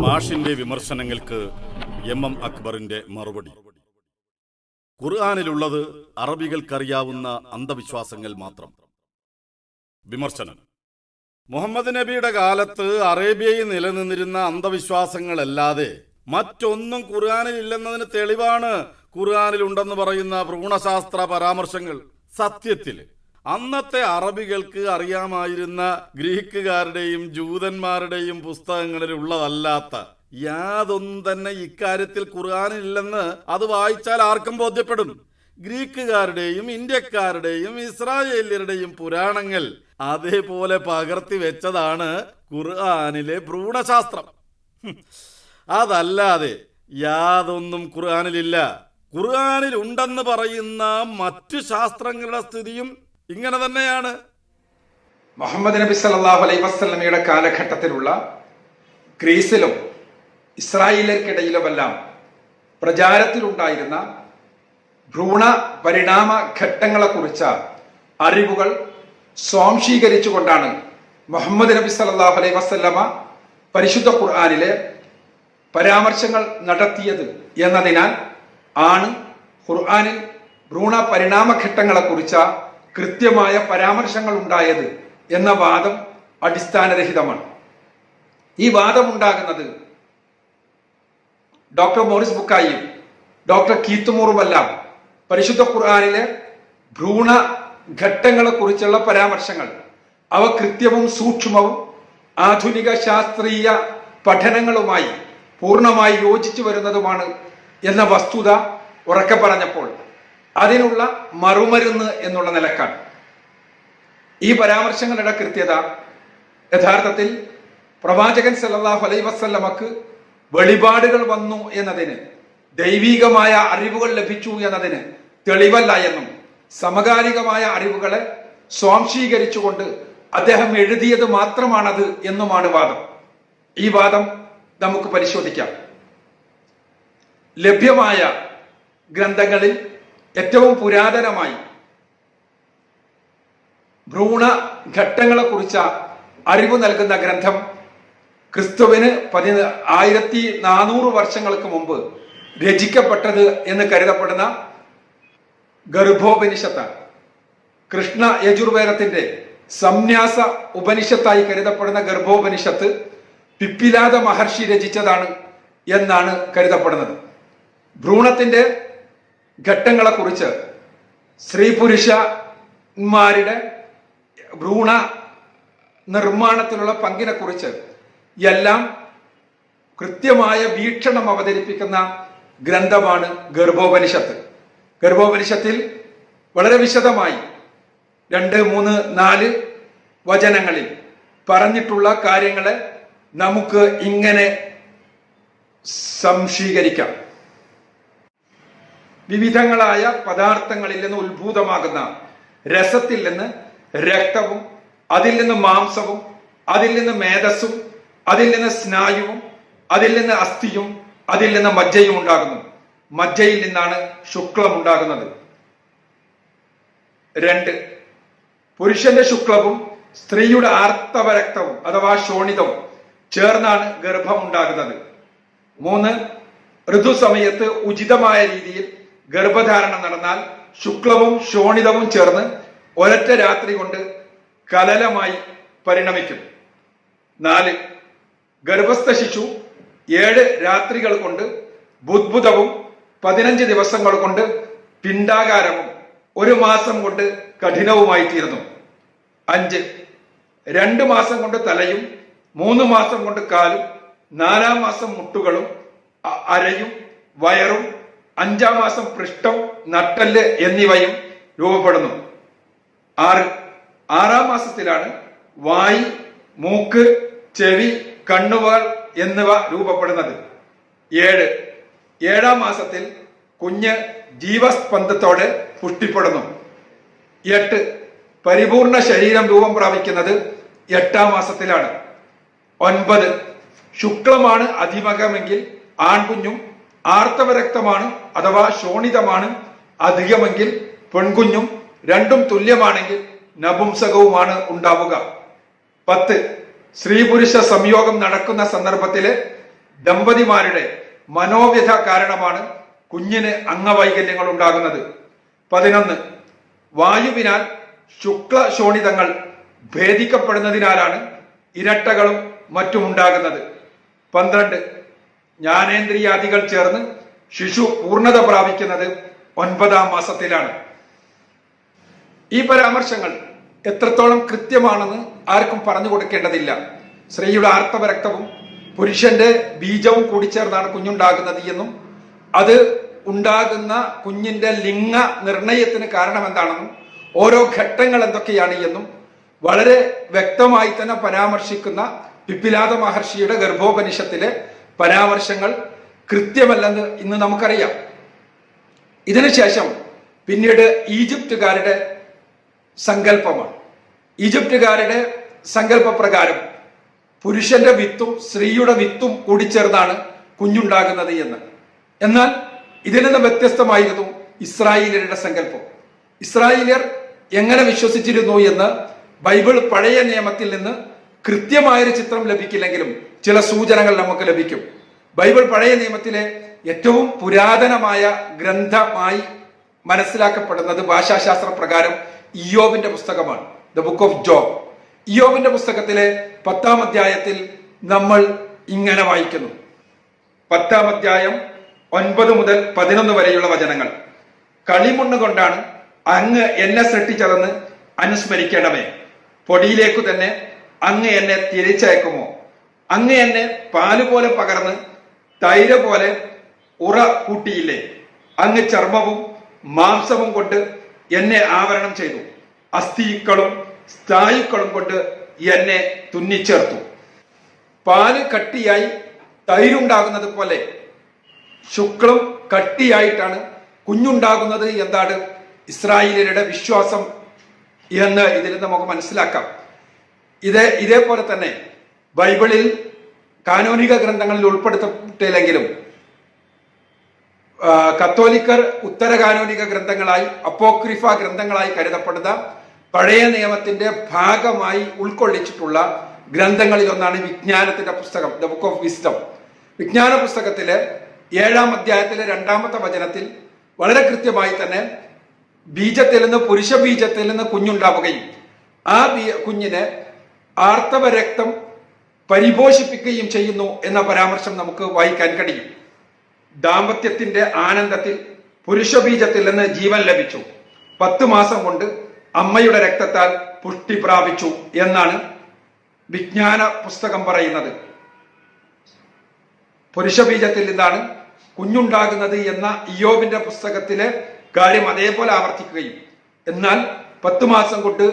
മാഷിന്റെ വിമർശനങ്ങൾക്ക് എം അക്ബറിന്റെ മറുപടി. ഖുർആനിലുള്ളത് അറബികൾക്കറിയാവുന്ന അന്ധവിശ്വാസങ്ങൾ മാത്രം. വിമർശനം: മുഹമ്മദ് നബിയുടെ കാലത്ത് അറേബ്യയിൽ നിലനിന്നിരുന്ന അന്ധവിശ്വാസങ്ങളല്ലാതെ മറ്റൊന്നും ഖുർആനിൽ ഇല്ലെന്നതിന് തെളിവാണ് ഖുർആനിലുണ്ടെന്ന് പറയുന്ന ഭ്രൂണശാസ്ത്ര പരാമർശങ്ങൾ. സത്യത്തിൽ അന്നത്തെ അറബികൾക്ക് അറിയാമായിരുന്ന ഗ്രീക്കുകാരുടെയും ജൂതന്മാരുടെയും പുസ്തകങ്ങളിൽ ഉള്ളതല്ലാത്ത യാതൊന്നും തന്നെ ഇക്കാര്യത്തിൽ ഖുർആനിലില്ലെന്ന് അത് വായിച്ചാൽ ആർക്കും ബോധ്യപ്പെടും. ഗ്രീക്കുകാരുടെയും ഇന്ത്യക്കാരുടെയും ഇസ്രായേല്യരുടെയും പുരാണങ്ങൾ അതേപോലെ പകർത്തി വെച്ചതാണ് ഖുർആനിലെ ഭ്രൂണശാസ്ത്രം. അതല്ലാതെ യാതൊന്നും ഖുർആനിലില്ല. ഖുർആനിൽ ഉണ്ടെന്ന് പറയുന്ന മറ്റു ശാസ്ത്രങ്ങളുടെ സ്ഥിതിയും ഇങ്ങനെ തന്നെയാണ്. മുഹമ്മദ് നബി സല്ലല്ലാഹു അലൈഹി വസല്ലമയുടെ കാലഘട്ടത്തിലുള്ള ഗ്രീസിലും ഇസ്രായേലിയർക്കിടയിലുമെല്ലാം പ്രചാരത്തിലുണ്ടായിരുന്ന ഭ്രൂണ പരിണാമ ഘട്ടങ്ങളെക്കുറിച്ച അറിവുകൾ സ്വാംശീകരിച്ചുകൊണ്ടാണ് മുഹമ്മദ് നബി സല്ലല്ലാഹു അലൈഹി വസല്ലമ പരിശുദ്ധ ഖുർആനിലെ പരാമർശങ്ങൾ നടത്തിയത് എന്നതിനാൽ ആണ് ഖുർആനിൽ ഭ്രൂണ പരിണാമ ഘട്ടങ്ങളെക്കുറിച്ച കൃത്യമായ പരാമർശങ്ങൾ ഉണ്ടായത് എന്ന വാദം അടിസ്ഥാനരഹിതമാണ്. ഈ വാദം ഉണ്ടാകുന്നത് ഡോക്ടർ മോറിസ് ബുക്കായിയും ഡോക്ടർ കീത്തുമൂറുമെല്ലാം പരിശുദ്ധ ഖുർആനിലെ ഭ്രൂണ ഘട്ടങ്ങളെ കുറിച്ചുള്ള പരാമർശങ്ങൾ അവ കൃത്യവും സൂക്ഷ്മവും ആധുനിക ശാസ്ത്രീയ പഠനങ്ങളുമായി പൂർണ്ണമായി യോജിച്ചു വരുന്നതുമാണ് എന്ന വസ്തുത ഉറക്കെ പറഞ്ഞപ്പോൾ അതിനുള്ള മറുമരുന്ന് എന്നുള്ള നിലക്കാണ്. ഈ പരാമർശങ്ങളുടെ കൃത്യത യഥാർത്ഥത്തിൽ പ്രവാചകൻ സല്ലല്ലാഹു അലൈഹി വസല്ലമക്ക് വെളിപാടുകൾ വന്നു എന്നതിന്, ദൈവികമായ അറിവുകൾ ലഭിച്ചു എന്നതിന് തെളിവല്ല എന്നും സമകാലികമായ അറിവുകളെ സ്വാംശീകരിച്ചുകൊണ്ട് അദ്ദേഹം എഴുതിയത് മാത്രമാണത് എന്നുമാണ് വാദം. ഈ വാദം നമുക്ക് പരിശോധിക്കാം. ലഭ്യമായ ഗ്രന്ഥങ്ങളിൽ ഏറ്റവും പുരാതനമായി ഭ്രൂണ ഘട്ടങ്ങളെ കുറിച്ച അറിവ് നൽകുന്ന ഗ്രന്ഥം ക്രിസ്തുവിന് 1400 വർഷങ്ങൾക്ക് മുമ്പ് രചിക്കപ്പെട്ടത് എന്ന് കരുതപ്പെടുന്ന ഗർഭോപനിഷത്താണ്. കൃഷ്ണ യജുർവേദത്തിന്റെ സംന്യാസ ഉപനിഷത്തായി കരുതപ്പെടുന്ന ഗർഭോപനിഷത്ത് പിപ്പിലാദ മഹർഷി രചിച്ചതാണ് എന്നാണ് കരുതപ്പെടുന്നത്. ഭ്രൂണത്തിന്റെ ഘട്ടങ്ങളെ കുറിച്ച് സ്ത്രീ പുരുഷന്മാരുടെ ഭ്രൂണ നിർമ്മാണത്തിലുള്ള പങ്കിനെ കുറിച്ച് എല്ലാം കൃത്യമായ വീക്ഷണം അവതരിപ്പിക്കുന്ന ഗ്രന്ഥമാണ് ഗർഭോപനിഷത്ത്. ഗർഭോപനിഷത്തിൽ വളരെ വിശദമായി 2, 3, 4 വചനങ്ങളിൽ പറഞ്ഞിട്ടുള്ള കാര്യങ്ങളെ നമുക്ക് ഇങ്ങനെ സംശീകരിക്കാം. വിവിധങ്ങളായ പദാർത്ഥങ്ങളിൽ നിന്ന് ഉത്ഭൂതമാകുന്ന രസത്തിൽ നിന്ന് രക്തവും, അതിൽ നിന്ന് മാംസവും, അതിൽ നിന്ന് മേധസ്സും, അതിൽ നിന്ന് സ്നായുവും, അതിൽ നിന്ന് അസ്ഥിയും, അതിൽ നിന്ന് മജ്ജയും ഉണ്ടാകുന്നു. മജ്ജയിൽ നിന്നാണ് ശുക്ലം ഉണ്ടാകുന്നത്. 2, പുരുഷന്റെ ശുക്ലവും സ്ത്രീയുടെ ആർത്തവരക്തവും അഥവാ ശോണിതവും ചേർന്നാണ് ഗർഭം ഉണ്ടാകുന്നത്. 3, ഋതുസമയത്ത് ഉചിതമായ രീതിയിൽ ഗർഭധാരണം നടന്നാൽ ശുക്ലവും ശോണിതവും ചേർന്ന് ഒരൊറ്റ രാത്രി കൊണ്ട് കലലമായി പരിണമിക്കും. 4, ഗർഭസ്ഥ ശിശു 7 രാത്രികൾ കൊണ്ട് ബുദ്ബുദവും 15 ദിവസങ്ങൾ കൊണ്ട് പിണ്ഡാകാരവും 1 മാസം കൊണ്ട് കഠിനവുമായി തീർന്നു. 5, 2 മാസം കൊണ്ട് തലയും 3 മാസം കൊണ്ട് കാലും 4 മാസം മുട്ടുകളും അരയും വയറും 5 മാസം പൃഷ്ഠം, നട്ടെല്ല് എന്നിവയും രൂപപ്പെടുന്നു. 6 മാസത്തിലാണ് വായി, മൂക്ക്, ചെവി, കണ്ണുകൾ എന്നിവ രൂപപ്പെടുന്നത്. 7 മാസത്തിൽ കുഞ്ഞ് ജീവസ്പന്ദത്തോടെ പുഷ്ടിപ്പെടുന്നു. 8, പരിപൂർണ ശരീരം രൂപം പ്രാപിക്കുന്നത് 8 മാസത്തിലാണ്. 9, ശുക്ലമാണ് അധികമെങ്കിൽ ആൺകുഞ്ഞും ആർത്തവരക്തമാണ് അഥവാ ശോണിതമാണ് അധികമെങ്കിൽ പെൺകുഞ്ഞും, രണ്ടും തുല്യമാണെങ്കിൽ നപുംസകവുമാണ് ഉണ്ടാവുക. 10, സ്ത്രീ പുരുഷ സംയോഗം നടക്കുന്ന സന്ദർഭത്തില് ദമ്പതിമാരുടെ മനോവ്യഥ കാരണമാണ് കുഞ്ഞിന് അംഗവൈകല്യങ്ങൾ ഉണ്ടാകുന്നത്. 11 വായുവിനാൽ ശുക്ല ശോണിതങ്ങൾ ഭേദിക്കപ്പെടുന്നതിനാലാണ് ഇരട്ടകളും മറ്റും ഉണ്ടാകുന്നത്. 12 ജ്ഞാനേന്ദ്രിയാദികൾ ചേർന്ന് ശിശു പൂർണ്ണത പ്രാപിക്കുന്നത് 9ാം മാസത്തിലാണ്. ഈ പരാമർശങ്ങൾ എത്രത്തോളം കൃത്യമാണെന്ന് ആർക്കും പറഞ്ഞു കൊടുക്കേണ്ടതില്ല. സ്ത്രീയുടെ ആർത്തവരക്തവും പുരുഷന്റെ ബീജവും കൂടിച്ചേർന്നാണ് കുഞ്ഞുണ്ടാകുന്നത് എന്നും അത് ഉണ്ടാകുന്ന കുഞ്ഞിന്റെ ലിംഗ നിർണയത്തിന് കാരണം എന്താണെന്നും ഓരോ ഘട്ടങ്ങൾ എന്തൊക്കെയാണ് എന്നും വളരെ വ്യക്തമായി തന്നെ പരാമർശിക്കുന്ന പിപ്പിലാദ മഹർഷിയുടെ ഗർഭോപനിഷത്തിലെ പരാമർശങ്ങൾ കൃത്യമല്ലെന്ന് ഇന്ന് നമുക്കറിയാം. ഇതിനുശേഷം പിന്നീട് ഈജിപ്തുകാരുടെ സങ്കല്പമാണ്. ഈജിപ്തുകാരുടെ സങ്കല്പപ്രകാരം പുരുഷന്റെ വിത്തും സ്ത്രീയുടെ വിത്തും കൂടിച്ചേർന്നാണ് കുഞ്ഞുണ്ടാകുന്നത് എന്ന്. എന്നാൽ ഇതിൽ നിന്ന് വ്യത്യസ്തമായിരുന്നു ഇസ്രായേലിയരുടെ സങ്കല്പം. ഇസ്രായേലിയർ എങ്ങനെ വിശ്വസിച്ചിരുന്നു എന്ന് ബൈബിൾ പഴയ നിയമത്തിൽ നിന്ന് കൃത്യമായൊരു ചിത്രം ലഭിക്കില്ലെങ്കിലും ചില സൂചനകൾ നമുക്ക് ലഭിക്കും. ബൈബിൾ പഴയ നിയമത്തിലെ ഏറ്റവും പുരാതനമായ ഗ്രന്ഥമായി മനസ്സിലാക്കപ്പെടുന്നത് ഭാഷാശാസ്ത്ര പ്രകാരം ഇയ്യോബിന്റെ പുസ്തകമാണ്, ദ ബുക്ക് ഓഫ് ജോബ്. ഇയ്യോബിന്റെ പുസ്തകത്തിലെ 10ാം അധ്യായത്തിൽ നമ്മൾ ഇങ്ങനെ വായിക്കുന്നു. 10ാം അധ്യായം 9 മുതൽ 11 വരെയുള്ള വചനങ്ങൾ. കളിമണ്ണ് കൊണ്ടാണ് അങ്ങ് എന്നെ സൃഷ്ടിച്ചതെന്ന് അനുസ്മരിക്കണമേ. പൊടിയിലേക്കു തന്നെ അങ്ങ് എന്നെ തിരിച്ചയക്കുമോ? അങ്ങ് എന്നെ പാലുപോലെ പകർന്ന് തൈര് പോലെ ഉറ കൂട്ടിയില്ലേ? അങ്ങ് ചർമ്മവും മാംസവും കൊണ്ട് എന്നെ ആവരണം ചെയ്തു. അസ്ഥിക്കളും സ്ഥായുക്കളും കൊണ്ട് എന്നെ തുന്നിച്ചേർത്തു. പാല് കട്ടിയായി തൈരുണ്ടാകുന്നത് പോലെ ശുക്ലം കട്ടിയായിട്ടാണ് കുഞ്ഞുണ്ടാകുന്നത് എന്നാണ് ഇസ്രായേലിയരുടെ വിശ്വാസം എന്ന് ഇതിൽ നമുക്ക് മനസ്സിലാക്കാം. ഇതേപോലെ തന്നെ ബൈബിളിൽ കാനോനിക ഗ്രന്ഥങ്ങളിൽ ഉൾപ്പെടുത്തിയില്ലെങ്കിലും കത്തോലിക്കർ ഉത്തര കാനോനിക ഗ്രന്ഥങ്ങളായി അപ്പോക്രിഫ ഗ്രന്ഥങ്ങളായി കരുതപ്പെടുന്ന പഴയ നിയമത്തിന്റെ ഭാഗമായി ഉൾക്കൊള്ളിച്ചിട്ടുള്ള ഗ്രന്ഥങ്ങളിൽ ഒന്നാണ് വിജ്ഞാനത്തിന്റെ പുസ്തകം, ദ ബുക്ക് ഓഫ് വിസ്ഡം. വിജ്ഞാന പുസ്തകത്തിലെ 7ാം അധ്യായത്തിലെ 2ാമത്തെ വചനത്തിൽ വളരെ കൃത്യമായി തന്നെ ബീജത്തിൽ നിന്ന് പുരുഷ ബീജത്തിൽ നിന്ന് കുഞ്ഞുണ്ടാവുകയും ആ കുഞ്ഞിനെ ആർത്തവ രക്തം പരിപോഷിപ്പിക്കുകയും ചെയ്യുന്നു എന്ന പരാമർശം നമുക്ക് വായിക്കാൻ കഴിയും. ദാമ്പത്യത്തിന്റെ ആനന്ദത്തിൽ പുരുഷ ബീജത്തിൽ നിന്ന് ജീവൻ ലഭിച്ചു. 10 മാസം കൊണ്ട് അമ്മയുടെ രക്തത്താൽ പുഷ്ടി പ്രാപിച്ചു എന്നാണ് വിജ്ഞാന പുസ്തകം പറയുന്നത്. പുരുഷ ബീജത്തിൽ നിന്നാണ് കുഞ്ഞുണ്ടാകുന്നത് എന്ന ഇയ്യോബിന്റെ പുസ്തകത്തിലെ കാര്യം അതേപോലെ ആവർത്തിക്കുകയും എന്നാൽ 10 മാസം കൊണ്ട്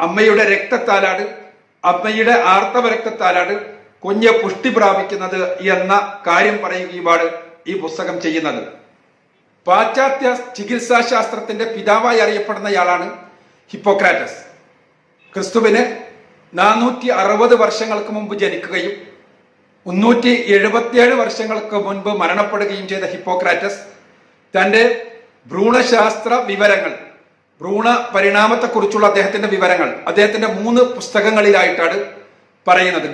അമ്മയുടെ രക്തത്താലാണ്, അമ്മയുടെ ആർത്തവ രക്തത്താലാണ് കുഞ്ഞ് പുഷ്ടി പ്രാപിക്കുന്നത് എന്ന കാര്യം പറയുകയുമാണ് ഈ പുസ്തകം ചെയ്യുന്നത്. പാശ്ചാത്യ ചികിത്സാ ശാസ്ത്രത്തിന്റെ പിതാവായി അറിയപ്പെടുന്നയാളാണ് ഹിപ്പോക്രാറ്റസ്. ക്രിസ്തുവിന് 460 വർഷങ്ങൾക്ക് മുമ്പ് ജനിക്കുകയും 377 വർഷങ്ങൾക്ക് മുൻപ് മരണപ്പെടുകയും ചെയ്ത ഹിപ്പോക്രാറ്റസ് തന്റെ ഭ്രൂണശാസ്ത്ര വിവരങ്ങൾ, ഭ്രൂണ പരിണാമത്തെക്കുറിച്ചുള്ള അദ്ദേഹത്തിന്റെ വിവരങ്ങൾ അദ്ദേഹത്തിന്റെ 3 പുസ്തകങ്ങളിലായിട്ടാണ് പറയുന്നത്.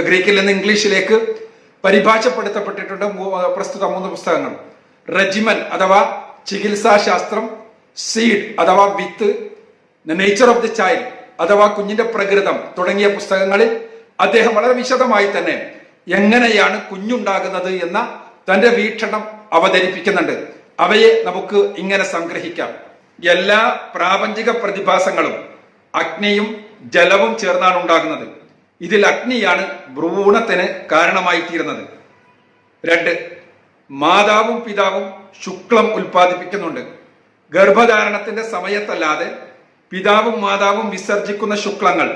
ഗ്രീക്കിൽ നിന്ന് ഇംഗ്ലീഷിലേക്ക് പരിഭാഷപ്പെടുത്തപ്പെട്ടിട്ടുണ്ട് പ്രസ്തുത 3 പുസ്തകങ്ങൾ. റെജിമൻ അഥവാ ചികിത്സാശാസ്ത്രം, സീഡ് അഥവാ വിത്ത്, നേച്ചർ ഓഫ് ദി ചൈൽഡ് അഥവാ കുഞ്ഞിന്റെ പ്രകൃതം തുടങ്ങിയ പുസ്തകങ്ങളിൽ അദ്ദേഹം വളരെ വിശദമായി തന്നെ എങ്ങനെയാണ് കുഞ്ഞുണ്ടാകുന്നത് എന്ന തന്റെ വീക്ഷണം അവതരിപ്പിക്കുന്നുണ്ട്. അവയെ നമുക്ക് ഇങ്ങനെ സംഗ്രഹിക്കാം. എല്ലാ പ്രാപഞ്ചിക പ്രതിഭാസങ്ങളും അഗ്നിയും ജലവും ചേർന്നാണ് ഉണ്ടാകുന്നത്. ഇതിൽ അഗ്നിയാണ് ഭ്രൂണത്തിന് കാരണമായി തീരുന്നത്. 2 മാതാവും പിതാവും ശുക്ലം ഉൽപ്പാദിപ്പിക്കുന്നുണ്ട്. ഗർഭധാരണത്തിന്റെ സമയത്തല്ലാതെ പിതാവും മാതാവും വിസർജിക്കുന്ന ശുക്ലങ്ങൾ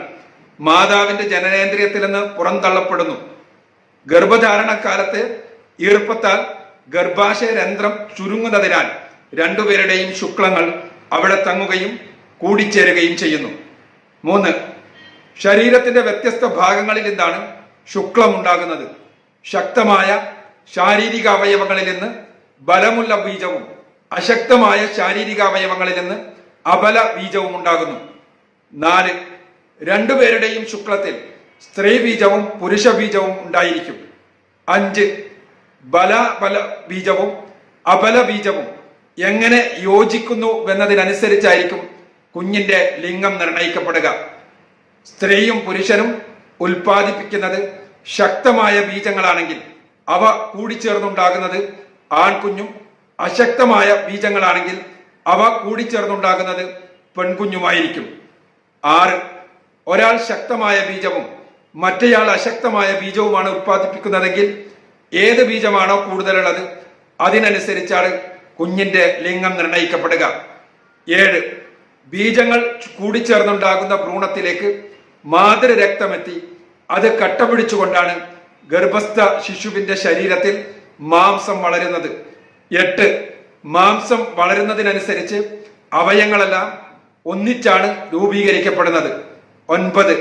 മാതാവിന്റെ ജനനേന്ദ്രിയത്തിൽ നിന്ന് പുറന്തള്ളപ്പെടുന്നു. ഗർഭധാരണക്കാലത്ത് ഈർപ്പത്താൽ ഗർഭാശയ രന്ധ്രം ചുരുങ്ങുന്നതിനാൽ രണ്ടുപേരുടെയും ശുക്ലങ്ങൾ അവിടെ തങ്ങുകയും കൂടിച്ചേരുകയും ചെയ്യുന്നു. 3 ശരീരത്തിന്റെ വ്യത്യസ്ത ഭാഗങ്ങളിൽ നിന്നാണ് ശുക്ലം ഉണ്ടാകുന്നത്. ശക്തമായ ശാരീരിക അവയവങ്ങളിൽ നിന്ന് ബലമുള്ള ബീജവും അശക്തമായ ശാരീരിക അവയവങ്ങളിൽ നിന്ന് അബല ബീജവും ഉണ്ടാകുന്നു. 4 രണ്ടുപേരുടെയും ശുക്ലത്തിൽ സ്ത്രീ ബീജവും പുരുഷ ബീജവും ഉണ്ടായിരിക്കും. 5 ബല ബീജവും അബല ബീജവും എങ്ങനെ യോജിക്കുന്നു എന്നതിനനുസരിച്ചായിരിക്കും കുഞ്ഞിന്റെ ലിംഗം നിർണയിക്കപ്പെടുക. സ്ത്രീയും പുരുഷനും ഉൽപ്പാദിപ്പിക്കുന്നത് ശക്തമായ ബീജങ്ങളാണെങ്കിൽ അവ കൂടിച്ചേർന്നുണ്ടാകുന്നത് ആൺകുഞ്ഞും, അശക്തമായ ബീജങ്ങളാണെങ്കിൽ അവ കൂടിച്ചേർന്നുണ്ടാകുന്നത് പെൺകുഞ്ഞുമായിരിക്കും. 6 ഒരാൾ ശക്തമായ ബീജവും മറ്റേയാൾ അശക്തമായ ബീജവുമാണ് ഉൽപ്പാദിപ്പിക്കുന്നതെങ്കിൽ ഏത് ബീജമാണോ കൂടുതലുള്ളത് അതിനനുസരിച്ചാണ് കുഞ്ഞിന്റെ ലിംഗം നിർണയിക്കപ്പെടുക. 7 ബീജങ്ങൾ കൂടിച്ചേർന്നുണ്ടാകുന്ന ഭ്രൂണത്തിലേക്ക് മാതൃരക്തമെത്തി അത് കട്ട പിടിച്ചുകൊണ്ടാണ് ഗർഭസ്ഥ ശിശുവിന്റെ ശരീരത്തിൽ മാംസം വളരുന്നത്. 8 മാംസം വളരുന്നതിനനുസരിച്ച് അവയവങ്ങളെല്ലാം ഒന്നിച്ചാണ് രൂപീകരിക്കപ്പെടുന്നത്. 9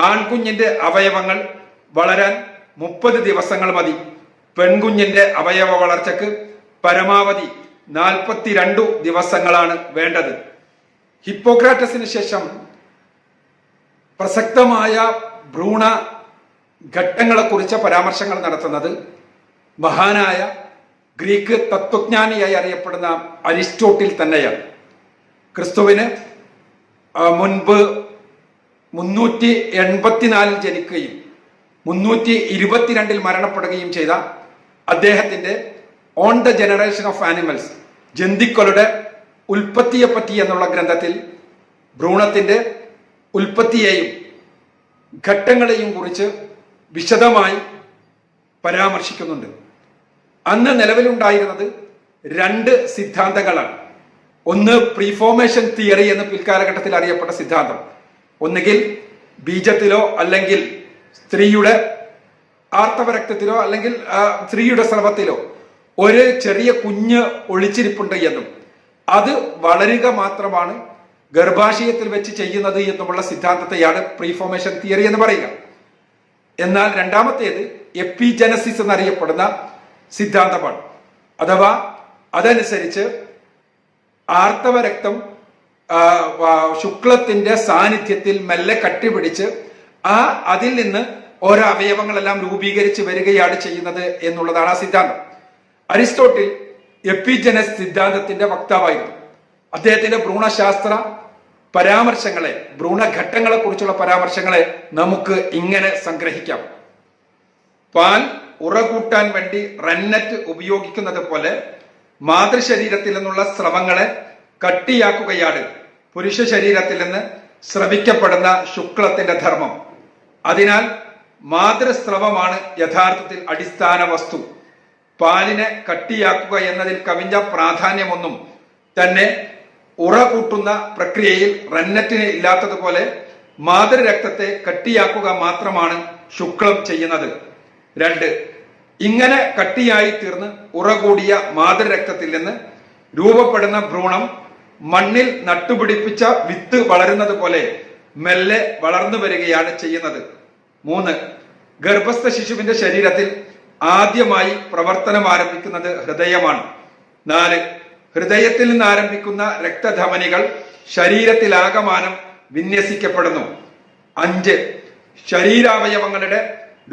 ആൺകുഞ്ഞിന്റെ അവയവങ്ങൾ വളരാൻ 30 ദിവസങ്ങൾ മതി. പെൺകുഞ്ഞിന്റെ അവയവ വളർച്ചയ്ക്ക് പരമാവധി 42 ദിവസങ്ങളാണ് വേണ്ടത്. ഹിപ്പോക്രാറ്റസിന് ശേഷം പ്രസക്തമായ ഭ്രൂണ ഘട്ടങ്ങളെക്കുറിച്ച് പരാമർശങ്ങൾ നടത്തുന്നത് മഹാനായ ഗ്രീക്ക് തത്വജ്ഞാനിയായി അറിയപ്പെടുന്ന അരിസ്റ്റോട്ടിൽ തന്നെയാണ്. ക്രിസ്തുവിന് മുൻപ് 384 ജനിക്കുകയും 322 മരണപ്പെടുകയും ചെയ്ത അദ്ദേഹത്തിന്റെ on the generation of animals, ജന്തുക്കളുടെ ഉൽപ്പത്തിയെ പറ്റി എന്നുള്ള ഗ്രന്ഥത്തിൽ ഭ്രൂണത്തിന്റെ ഉൽപ്പത്തിയെയും ഘട്ടങ്ങളെയും കുറിച്ച് വിശദമായി പരാമർശിക്കുന്നുണ്ട്. അന്ന് നിലവിലുണ്ടായിരുന്നത് 2 സിദ്ധാന്തങ്ങളാണ്. ഒന്ന് പ്രീഫോർമേഷൻ തിയറി എന്ന് പിൽക്കാലഘട്ടത്തിൽ അറിയപ്പെട്ട സിദ്ധാന്തം. ഒന്നുകിൽ ബീജത്തിലോ അല്ലെങ്കിൽ സ്ത്രീയുടെ ആർത്തവരക്തത്തിലോ അല്ലെങ്കിൽ സ്ത്രീയുടെ സ്രവത്തിലോ ഒരു ചെറിയ കുഞ്ഞ് ഒളിച്ചിരിപ്പുണ്ട് എന്നും അത് വളരുക മാത്രമാണ് ഗർഭാശയത്തിൽ വെച്ച് ചെയ്യുന്നത് എന്നുമുള്ള സിദ്ധാന്തത്തെയാണ് പ്രീഫോർമേഷൻ തിയറി എന്ന് പറയുക. എന്നാൽ രണ്ടാമത്തേത് എപ്പിജനസിസ് എന്നറിയപ്പെടുന്ന സിദ്ധാന്തമാണ്. അഥവാ അതനുസരിച്ച് ആർത്തവരക്തം ശുക്ലത്തിന്റെ സാന്നിധ്യത്തിൽ മെല്ലെ കട്ടിപിടിച്ച് അതിൽ നിന്ന് ഓരോ അവയവങ്ങളെല്ലാം രൂപീകരിച്ച് വരികയാണ് ചെയ്യുന്നത് എന്നുള്ളതാണ് ആ സിദ്ധാന്തം. അരിസ്റ്റോട്ടിൽ എപ്പിജനസ് സിദ്ധാന്തത്തിന്റെ വക്താവായിരുന്നു. അദ്ദേഹത്തിന്റെ ഭ്രൂണശാസ്ത്ര പരാമർശങ്ങളെ, ഭ്രൂണഘട്ടങ്ങളെ കുറിച്ചുള്ള പരാമർശങ്ങളെ നമുക്ക് ഇങ്ങനെ സംഗ്രഹിക്കാം. പാൽ ഉറകൂട്ടാൻ വേണ്ടി റന്നറ്റ് ഉപയോഗിക്കുന്നത് പോലെ മാതൃശരീരത്തിൽ നിന്നുള്ള സ്രവങ്ങളെ കട്ടിയാക്കുകയാണ് പുരുഷ ശരീരത്തിൽ നിന്ന് സ്രവിക്കപ്പെടുന്ന ശുക്ലത്തിന്റെ ധർമ്മം. അതിനാൽ മാതൃസ്രവമാണ് യഥാർത്ഥത്തിൽ അടിസ്ഥാന വസ്തു. പാലിനെ കട്ടിയാക്കുക എന്നതിൽ കവിഞ്ഞ പ്രാധാന്യമൊന്നും തന്നെ ഉറ കൂട്ടുന്ന പ്രക്രിയയിൽ റന്നറ്റിന് ഇല്ലാത്തതുപോലെ മാതൃരക്തത്തെ കട്ടിയാക്കുക മാത്രമാണ് ശുക്ലം ചെയ്യുന്നത്. 2 ഇങ്ങനെ കട്ടിയായി തീർന്ന് ഉറകൂടിയ മാതൃരക്തത്തിൽ നിന്ന് രൂപപ്പെടുന്ന ഭ്രൂണം മണ്ണിൽ നട്ടുപിടിപ്പിച്ച വിത്ത് വളരുന്നത് പോലെ മെല്ലെ വളർന്നു വരികയാണ് ചെയ്യുന്നത്. 3 ഗർഭസ്ഥ ശിശുവിന്റെ ശരീരത്തിൽ ആദ്യമായി പ്രവർത്തനം ആരംഭിക്കുന്നത് ഹൃദയമാണ്. 4 ഹൃദയത്തിൽ നിന്ന് ആരംഭിക്കുന്ന രക്തധമനികൾ ശരീരത്തിലാകമാനം വിന്യസിക്കപ്പെടുന്നു. 5 ശരീരാവയവങ്ങളുടെ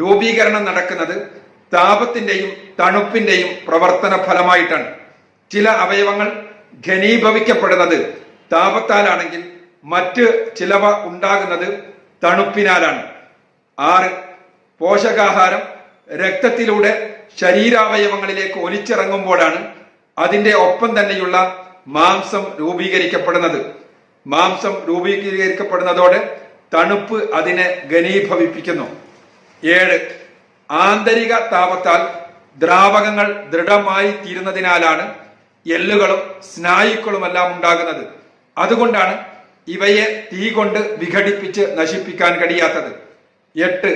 രൂപീകരണം നടക്കുന്നത് താപത്തിന്റെയും തണുപ്പിന്റെയും പ്രവർത്തന ഫലമായിട്ടാണ്. ചില അവയവങ്ങൾ ഘനീഭവിക്കപ്പെടുന്നത് താപത്താലാണെങ്കിൽ മറ്റ് ചിലവ ഉണ്ടാകുന്നത് തണുപ്പിനാലാണ്. 6 പോഷകാഹാരം രക്തത്തിലൂടെ ശരീരാവയവങ്ങളിലേക്ക് ഒലിച്ചിറങ്ങുമ്പോഴാണ് അതിന്റെ ഒപ്പം തന്നെയുള്ള മാംസം രൂപീകരിക്കപ്പെടുന്നത്. മാംസം രൂപീകരിക്കപ്പെടുന്നതോടെ തണുപ്പ് അതിനെ ഘനീഭവിപ്പിക്കുന്നു. 7 ആന്തരിക താപത്താൽ ദ്രാവകങ്ങൾ ദൃഢമായി തീരുന്നതിനാലാണ് എല്ലുകളും സ്നായുക്കളുമെല്ലാം ഉണ്ടാകുന്നത്. അതുകൊണ്ടാണ് ഇവയെ തീ കൊണ്ട് വിഘടിപ്പിച്ച് നശിപ്പിക്കാൻ കഴിയാത്തത്. 8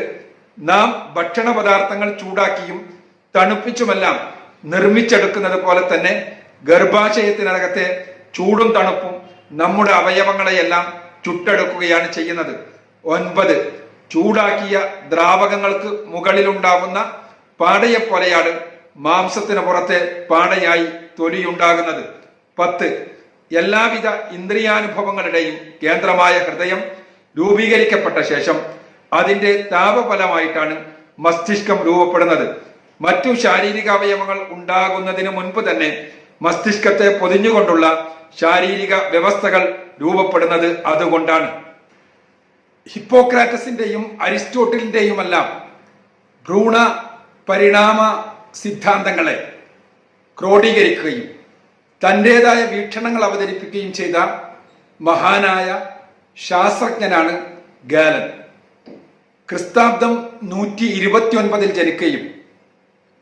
നാം ഭക്ഷണ പദാർത്ഥങ്ങൾ ചൂടാക്കിയും തണുപ്പിച്ചുമെല്ലാം നിർമ്മിച്ചെടുക്കുന്നത് പോലെ തന്നെ ഗർഭാശയത്തിനകത്തെ ചൂടും തണുപ്പും നമ്മുടെ അവയവങ്ങളെയെല്ലാം ചുട്ടെടുക്കുകയാണ് ചെയ്യുന്നത്. 9 ചൂടാക്കിയ ദ്രാവകങ്ങൾക്ക് മുകളിലുണ്ടാകുന്ന പാടയെ പോലെയാണ് മാംസത്തിന് പുറത്തെ പാടയായി തൊലിയുണ്ടാകുന്നത്. 10 എല്ലാവിധ ഇന്ദ്രിയാനുഭവങ്ങളുടെയും കേന്ദ്രമായ ഹൃദയം രൂപീകരിക്കപ്പെട്ട ശേഷം അതിന്റെ താപഫലമായിട്ടാണ് മസ്തിഷ്കം രൂപപ്പെടുന്നത്. മറ്റു ശാരീരിക അവയവങ്ങൾ ഉണ്ടാകുന്നതിന് മുൻപ് തന്നെ മസ്തിഷ്കത്തെ പൊതിഞ്ഞുകൊണ്ടുള്ള ശാരീരിക വ്യവസ്ഥകൾ രൂപപ്പെടുന്നത് അതുകൊണ്ടാണ്. ഹിപ്പോക്രാറ്റസിന്റെയും അരിസ്റ്റോട്ടിലിന്റെയുമെല്ലാം ഭ്രൂണ പരിണാമ സിദ്ധാന്തങ്ങളെ ക്രോഡീകരിക്കുകയും തൻ്റെതായ വീക്ഷണങ്ങൾ അവതരിപ്പിക്കുകയും ചെയ്ത മഹാനായ ശാസ്ത്രജ്ഞനാണ് ഗാലൻ. ക്രിസ്താബ്ദം 129 ജനിക്കുകയും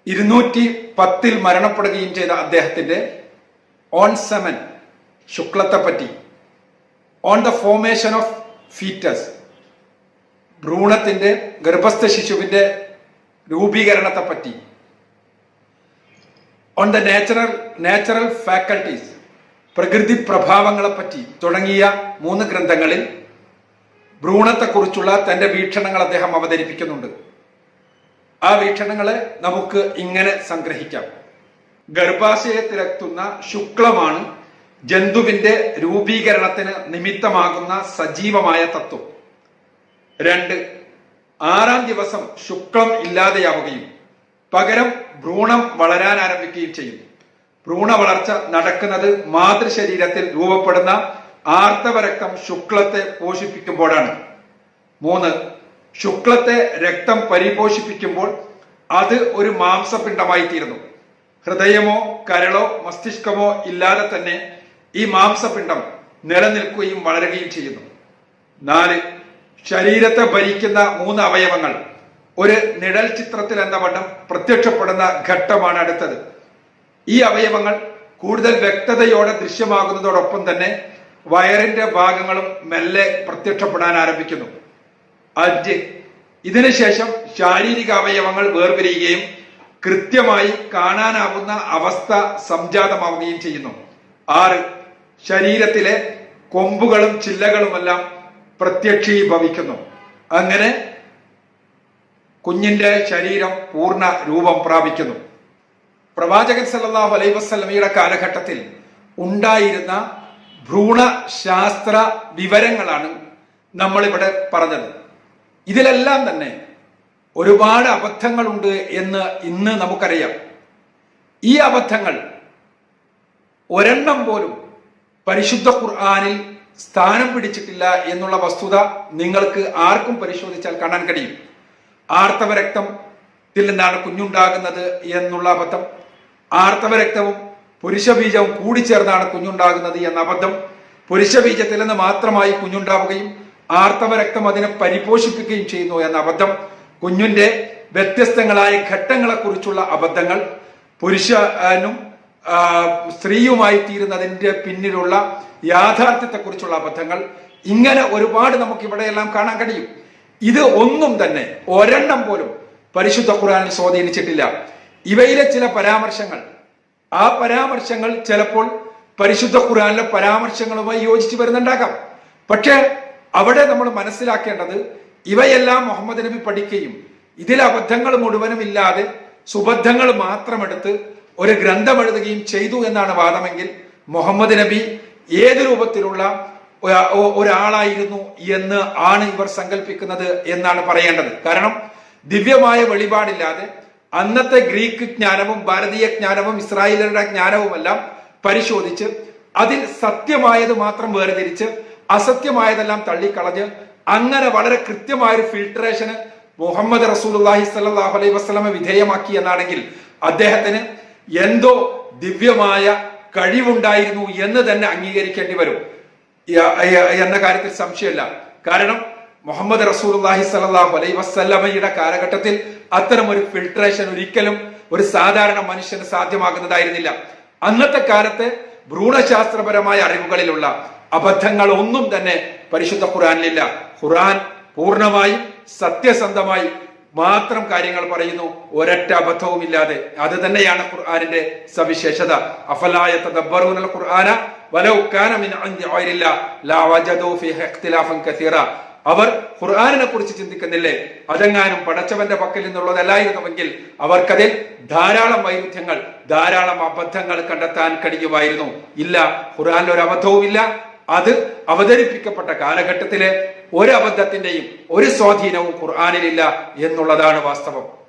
210 മരണപ്പെടുകയും ചെയ്ത അദ്ദേഹത്തിന്റെ ഓൺ സെമൻ, ശുക്ലത്തെപ്പറ്റി, on the formation of foetus, ഭ്രൂണത്തിന്റെ ഗർഭസ്ഥ ശിശുവിന്റെ രൂപീകരണത്തെപ്പറ്റി, ഓൺ ദ നാച്ചുറൽ ഫാക്കൽറ്റീസ്, പ്രകൃതി പ്രഭാവങ്ങളെപ്പറ്റി തുടങ്ങിയ 3 ഗ്രന്ഥങ്ങളിൽ ഭ്രൂണത്തെക്കുറിച്ചുള്ള തന്റെ വീക്ഷണങ്ങൾ അദ്ദേഹം അവതരിപ്പിക്കുന്നുണ്ട്. ആ വീക്ഷണങ്ങളെ നമുക്ക് ഇങ്ങനെ സംഗ്രഹിക്കാം. ഗർഭാശയത്തിലെത്തുന്ന ശുക്ലമാണ് ജന്തുവിന്റെ രൂപീകരണത്തിന് നിമിത്തമാകുന്ന സജീവമായ തത്വം. 2, 6-ാം ദിവസം ശുക്ലം ഇല്ലാതെയാവുകയും പകരം ഭ്രൂണം വളരാൻ ആരംഭിക്കുകയും ചെയ്യും. ഭ്രൂണ വളർച്ച നടക്കുന്നത് മാതൃശരീരത്തിൽ രൂപപ്പെടുന്ന ആർത്തവരക്തം ശുക്ലത്തെ പോഷിപ്പിക്കുമ്പോഴാണ്. 3, ശുക്ലത്തെ രക്തം പരിപോഷിപ്പിക്കുമ്പോൾ അത് ഒരു മാംസപിണ്ഡമായി തീരുന്നു. ഹൃദയമോ കരളോ മസ്തിഷ്കമോ ഇല്ലാതെ തന്നെ ഈ മാംസപിണ്ഡം നിലനിൽക്കുകയും വളരുകയും ചെയ്യുന്നു. 4, ശരീരത്തെ ഭരിക്കുന്ന 3 അവയവങ്ങൾ ഒരു നിഴൽ ചിത്രത്തിൽ എന്ന വണ്ണം പ്രത്യക്ഷപ്പെടുന്ന ഘട്ടമാണ് അടുത്തത്. ഈ അവയവങ്ങൾ കൂടുതൽ വ്യക്തതയോടെ ദൃശ്യമാകുന്നതോടൊപ്പം തന്നെ വയറിന്റെ ഭാഗങ്ങളും മെല്ലെ പ്രത്യക്ഷപ്പെടാൻ ആരംഭിക്കുന്നു. 5, ഇതിനുശേഷം ശാരീരിക അവയവങ്ങൾ വേർപിരിയുകയും കൃത്യമായി കാണാനാവുന്ന അവസ്ഥ സംജാതമാവുകയും ചെയ്യുന്നു. 6, ശരീരത്തിലെ കൊമ്പുകളും ചില്ലകളുമെല്ലാം പ്രത്യക്ഷീഭവിക്കുന്നു. അങ്ങനെ കുഞ്ഞിന്റെ ശരീരം പൂർണ്ണ രൂപം പ്രാപിക്കുന്നു. പ്രവാചകൻ സല്ലല്ലാഹു അലൈഹി വസല്ലമയുടെ കാലഘട്ടത്തിൽ ഉണ്ടായിരുന്ന ഭ്രൂണശാസ്ത്ര വിവരങ്ങളാണ് നമ്മളിവിടെ പറഞ്ഞത്. ഇതിലെല്ലാം തന്നെ ഒരുപാട് അബദ്ധങ്ങളുണ്ട് എന്ന് ഇന്ന് നമുക്കറിയാം. ഈ അബദ്ധങ്ങൾ ഒരെണ്ണം പോലും പരിശുദ്ധ ഖുർആനിൽ സ്ഥാനം പിടിച്ചിട്ടില്ല എന്നുള്ള വസ്തുത നിങ്ങൾക്ക് ആർക്കും പരിശോധിച്ചാൽ കാണാൻ കഴിയും. ആർത്തവരക്തത്തിൽ നിന്നാണ് കുഞ്ഞുണ്ടാകുന്നത് എന്നുള്ള അബദ്ധം, ആർത്തവരക്തവും പുരുഷബീജവും കൂടിച്ചേർന്നാണ് കുഞ്ഞുണ്ടാകുന്നത് എന്ന അബദ്ധം, പുരുഷബീജത്തിൽ നിന്ന് മാത്രമായി കുഞ്ഞുണ്ടാവുകയും ആർത്തവരക്തം അതിനെ പരിപോഷിപ്പിക്കുകയും ചെയ്യുന്നു എന്ന അബദ്ധം, കുഞ്ഞിന്റെ വ്യത്യസ്തങ്ങളായ ഘട്ടങ്ങളെ കുറിച്ചുള്ള അബദ്ധങ്ങൾ, പുരുഷനും സ്ത്രീയുമായി തീരുന്നതിന്റെ പിന്നിലുള്ള യാഥാർത്ഥ്യത്തെക്കുറിച്ചുള്ള അബദ്ധങ്ങൾ, ഇങ്ങനെ ഒരുപാട് നമുക്ക് ഇവിടെയെല്ലാം കാണാൻ കഴിയും. ഇത് ഒന്നും തന്നെ ഒരെണ്ണം പോലും പരിശുദ്ധ ഖുർആനിൽ സ്വാധീനിച്ചിട്ടില്ല. ഇവയിലെ ചില പരാമർശങ്ങൾ, ആ പരാമർശങ്ങൾ ചിലപ്പോൾ പരിശുദ്ധ ഖുർആനിലെ പരാമർശങ്ങളുമായി യോജിച്ചു വരുന്നുണ്ടാകാം. പക്ഷേ അവിടെ നമ്മൾ മനസ്സിലാക്കേണ്ടത് ഇവയെല്ലാം മുഹമ്മദ് നബി പഠിക്കുകയും ഇതിൽ അബദ്ധങ്ങൾ മുഴുവനും ഇല്ലാതെ സുബദ്ധങ്ങൾ മാത്രമെടുത്ത് ഒരു ഗ്രന്ഥം എഴുതുകയും ചെയ്തു എന്നാണ് വാദമെങ്കിൽ മുഹമ്മദ് നബി ഏത് രൂപത്തിലുള്ള ഒരാളായിരുന്നു എന്ന് ആണ് ഇവർ സങ്കല്പിക്കുന്നത് എന്നാണ് പറയേണ്ടത്. കാരണം ദിവ്യമായ വെളിപാടില്ലാതെ അന്നത്തെ ഗ്രീക്ക് ജ്ഞാനവും ഭാരതീയ ജ്ഞാനവും ഇസ്രായേലരുടെ ജ്ഞാനവുമെല്ലാം പരിശോധിച്ച് അതിൽ സത്യമായത് മാത്രം വേർതിരിച്ച് അസത്യമായതെല്ലാം തള്ളിക്കളഞ്ഞ് അങ്ങനെ വളരെ കൃത്യമായൊരു ഫിൽട്രേഷന് മുഹമ്മദ് റസൂലുള്ളാഹി സ്വല്ലല്ലാഹു അലൈഹി വസല്ലമ വിധേയമാക്കി എന്നാണെങ്കിൽ അദ്ദേഹത്തിന് എന്തോ ദിവ്യമായ കഴിവുണ്ടായിരുന്നു എന്ന് തന്നെ അംഗീകരിക്കേണ്ടി വരും എന്ന കാര്യത്തിൽ സംശയമില്ല. കാരണം മുഹമ്മദ് റസൂലുള്ളാഹി സ്വല്ലല്ലാഹു അലൈഹി വസല്ലമയുടെ കാലഘട്ടത്തിൽ അത്തരം ഒരു ഫിൽട്രേഷൻ ഒരിക്കലും ഒരു സാധാരണ മനുഷ്യന് സാധ്യമാകുന്നതായിരുന്നില്ല. അന്നത്തെ കാലത്തെ ഭ്രൂണശാസ്ത്രപരമായ അറിവുകളിലുള്ള അബദ്ധങ്ങൾ ഒന്നും തന്നെ പരിശുദ്ധ ഖുർആനിലില്ല. ഖുർആൻ പൂർണ്ണമായും സത്യസന്ധമായി മാത്രം കാര്യങ്ങൾ പറയുന്നു, ഒരൊറ്റ അബദ്ധവും ഇല്ലാതെ. അത് തന്നെയാണ് ഖുർആനിന്റെ സവിശേഷത. അഫലാ യതദബ്ബറൂനൽ ഖുർആന വലൗ കാന മിൻ ഇൻദി ഗൈരില്ലാഹ് ലവജദൂ ഫീഹി ഇഖ്തിലാഫൻ കസീറ. അവർ ഖുർആനിനെ കുറിച്ച് ചിന്തിക്കുന്നില്ലേ, അതെങ്ങാനും പടച്ചവന്റെ പക്കൽ നിന്നുള്ളതല്ലായിരുന്നുവെങ്കിൽ അവർക്കതിൽ ധാരാളം വൈരുദ്ധ്യങ്ങൾ, ധാരാളം അബദ്ധങ്ങൾ കണ്ടെത്താൻ കഴിയുമായിരുന്നു. ഇല്ല, ഖുർആനിൽ ഒരു അബദ്ധവും ഇല്ല. അത് അവതരിപ്പിക്കപ്പെട്ട കാലഘട്ടത്തിലെ ഒരു അബദ്ധത്തിന്റെയും ഒരു സ്വാധീനവും ഖുർആനിലില്ല എന്നുള്ളതാണ് വാസ്തവം.